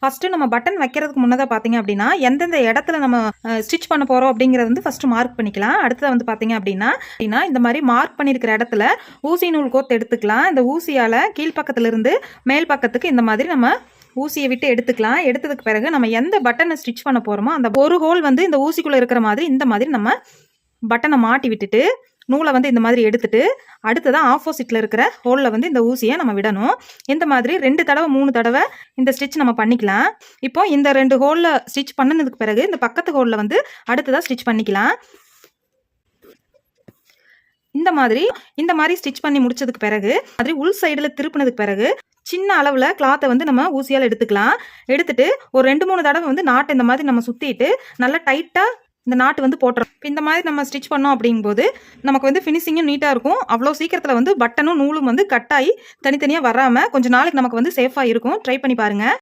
First நம்ம button வைக்கிறதுக்கு முன்னதாக பார்த்தீங்க அப்படின்னா எந்தெந்த இடத்துல நம்ம ஸ்டிச் பண்ண போகிறோம் அப்படிங்கிறத வந்து ஃபஸ்ட்டு மார்க் பண்ணிக்கலாம். அடுத்தது வந்து பார்த்தீங்க அப்படின்னா இந்த மாதிரி மார்க் பண்ணியிருக்கிற இடத்துல ஊசி நூல் கோத்து எடுத்துக்கலாம். இந்த ஊசியால் கீழ்ப்பக்கத்துலேருந்து மேல் பக்கத்துக்கு இந்த மாதிரி நம்ம ஊசியை விட்டு எடுத்துக்கலாம். எடுத்ததுக்கு பிறகு நம்ம எந்த பட்டனை ஸ்டிச் பண்ண போகிறோமோ அந்த ஒரு ஹோல் வந்து இந்த ஊசிக்குள்ளே இருக்கிற மாதிரி இந்த மாதிரி நம்ம பட்டனை மாட்டி விட்டுட்டு நூலை வந்து இந்த மாதிரி எடுத்துட்டு அடுத்ததான் ஆப்போசிட்டில் இருக்கிற ஹோலில் வந்து இந்த ஊசியை நம்ம விடணும். இந்த மாதிரி 2 தடவை 3 தடவை இந்த ஸ்டிச் நம்ம பண்ணிக்கலாம். இப்போ இந்த 2 ஹோலில் ஸ்டிச் பண்ணினதுக்கு பிறகு இந்த பக்கத்து ஹோலில் வந்து அடுத்ததாக ஸ்டிச் பண்ணிக்கலாம். இந்த மாதிரி ஸ்டிச் பண்ணி முடிச்சதுக்கு பிறகு மாதிரி உள் சைடில் திருப்பினதுக்கு பிறகு சின்ன அளவில் கிளாத்தை வந்து நம்ம ஊசியால் எடுத்துக்கலாம். எடுத்துட்டு ஒரு 2-3 தடவை வந்து நாட்டை இந்த மாதிரி நம்ம சுற்றிட்டு நல்லா டைட்டாக இந்த நாட்டு வந்து போட்டுறோம். இந்த மாதிரி நம்ம ஸ்டிச் பண்ணோம் அப்படிங்கும்போது நமக்கு வந்து ஃபினிஷிங்கும் நீட்டாக இருக்கும். அவ்வளோ சீக்கிரத்தில் வந்து பட்டனும் நூலும் வந்து கட்டாயி தனித்தனியாக வராமல் கொஞ்சம் நாளைக்கு நமக்கு வந்து சேஃபாக இருக்கும். ட்ரை பண்ணி பாருங்கள்.